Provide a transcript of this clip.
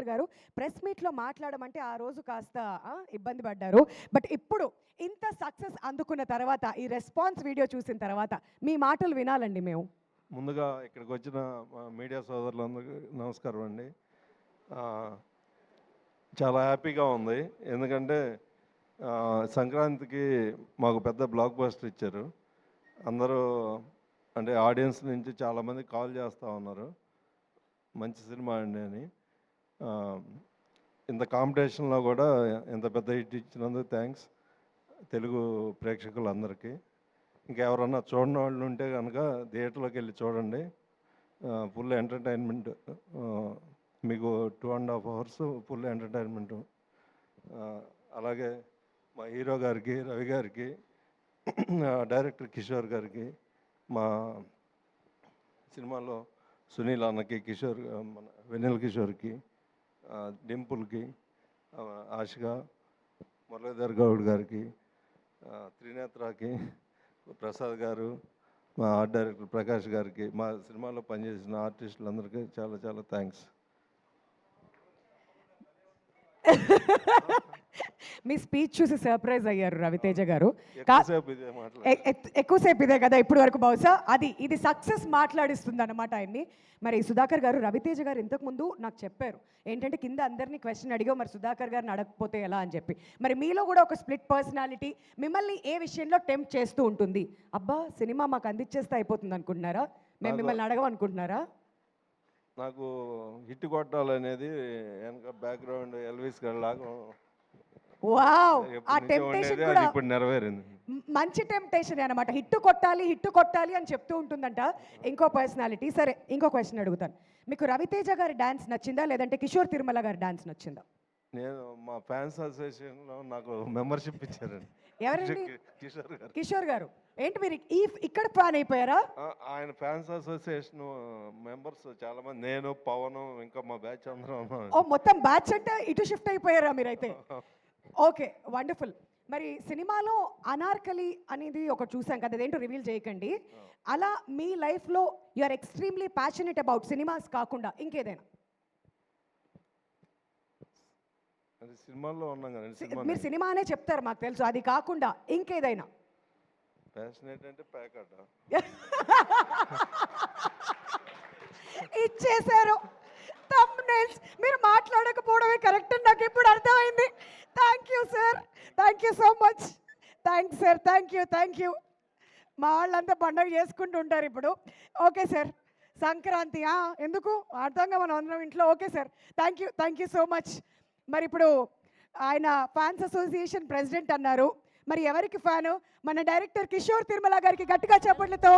గారు ప్రెస్ మీట్లో మాట్లాడమంటే ఆ రోజు కాస్త ఇబ్బంది పడ్డారు. బట్ ఇప్పుడు ఇంత సక్సెస్ అందుకున్న తర్వాత ఈ రెస్పాన్స్ వీడియో చూసిన తర్వాత మీ మాటలు వినాలండి మేము. ముందుగా ఇక్కడికి వచ్చిన మీడియా సోదరులందరికీ నమస్కారం అండి. చాలా హ్యాపీగా ఉంది, ఎందుకంటే సంక్రాంతికి మాకు పెద్ద బ్లాక్ బస్టర్ ఇచ్చారు. అందరూ అంటే ఆడియన్స్ నుంచి చాలామంది కాల్ చేస్తూ ఉన్నారు, మంచి సినిమా అండి అని. ఇంత కాంపిటీషన్లో కూడా ఇంత పెద్ద హిట్ ఇచ్చినందుకు థ్యాంక్స్ తెలుగు ప్రేక్షకులందరికీ. ఇంకెవరన్నా చూడని వాళ్ళు ఉంటే కనుక థియేటర్లోకి వెళ్ళి చూడండి, ఫుల్ ఎంటర్టైన్మెంట్. మీకు 2.5 hours ఫుల్ ఎంటర్టైన్మెంట్. అలాగే మా హీరో గారికి, రవి గారికి, డైరెక్టర్ కిషోర్ గారికి, మా సినిమాలో సునీల్ అన్నకి, కిషోర్ మన వెన్నెల కిషోర్కి, డింపుల్కి, ఆశిగా, మురళీధర్ గౌడ్ గారికి, త్రినేత్రకి, ప్రసాద్ గారు, మా ఆర్ట్ డైరెక్టర్ ప్రకాష్ గారికి, మా సినిమాలో పనిచేసిన ఆర్టిస్టులందరికీ చాలా చాలా థ్యాంక్స్. మీ స్పీచ్ చూసి సర్ప్రైజ్ అయ్యారు రవితేజ గారు. ఎక్కువసేపు ఇదే కదా ఇప్పుడు వరకు, బహుశా ఇది సక్సెస్ మాట్లాడిస్తుంది అనమాట ఆయన్ని. మరి సుధాకర్ గారు, రవితేజ గారు ఇంతకుముందు నాకు చెప్పారు ఏంటంటే కింద అందరినీ క్వశ్చన్ అడిగావు, మరి సుధాకర్ గారిని అడగకపోతే ఎలా అని చెప్పి. మరి మీలో కూడా ఒక స్ప్లిట్ పర్సనాలిటీ మిమ్మల్ని ఏ విషయంలో టెంప్ట్ చేస్తూ ఉంటుంది? అబ్బా సినిమా మాకు అందించేస్తే అయిపోతుంది అనుకుంటున్నారా? మేము మిమ్మల్ని అడగమనుకుంటున్నారా? నాకు హిట్ కొట్టాలనేది వెనక బ్యాక్గ్రౌండ్ ఎల్విస్ గారి లాగా. వావ్, ఆ టెంప్టేషన్ కూడా ఇప్పుడు నెరవేరింది. మంచి టెంప్టేషన్ అనమాట. హిట్ కొట్టాలి అని చెప్తూ ఉంటుందంట ఇంకో పర్సనాలిటీ. సరే, ఇంకో క్వశ్చన్ అడుగుతాను. మీకు రవితేజ గారి డాన్స్ నచ్చిందా, లేదంటే కిషోర్ తిరుమల గారి డాన్స్ నచ్చిందా? నేను మా ఫ్యాన్స్ అసోసియేషన్లో నాకు మెంబర్షిప్ ఇచ్చారండి. ఎవరండి? కిషోర్ గారు. ఏంటి మీరు ఇక్కడ ఫ్యాన్ అయిపోయారా? ఆయన ఫ్యాన్స్ అసోసియేషన్ మెంబర్స్ చాలా మంది, నేను, పవన్, ఇంకా మా బ్యాచ్ అందరం. ఓ, మొత్తం బ్యాచ్ అంటే ఇటు షిఫ్ట్ అయిపోయారా మీరైతే? Okay, wonderful. మరి సినిమాలో అనార్కలి అనేది ఒకటి చూసాం కదా, అదేంటో రివీల్ చేయకండి. అలా మీ లైఫ్లో you are extremely passionate about cinemas కాకుండా ఇంకేదైనా? సినిమాల్లో ఉన్నాం కదా, మీరు సినిమా అనే చెప్తారు మాకు తెలుసు, అది కాకుండా ఇంకేదైనా? ప్యాషనేట్ అంటే ప్యాకట ఇచ్చేశారు. థంబ్నెయిల్స్ మీరు మాట్లాడకపోవడమే కరెక్ట్ అని నాకు ఇప్పుడు అర్థమైంది. Thank you sir, thank you so much. Thanks sir, thank you. మా వాళ్ళంతా పండగ చేసుకుంటూ ఉంటారు ఇప్పుడు. ఓకే సార్, సంక్రాంతి ఎందుకు అర్థంగా మనం అందరం ఇంట్లో. Okay sir, thank you so much. మరి ఇప్పుడు ఆయన ఫ్యాన్స్ అసోసియేషన్ ప్రెసిడెంట్ అన్నారు, మరి ఎవరికి ఫ్యాను? మన డైరెక్టర్ కిషోర్ తిరుమల గారికి గట్టిగా చప్పట్లతో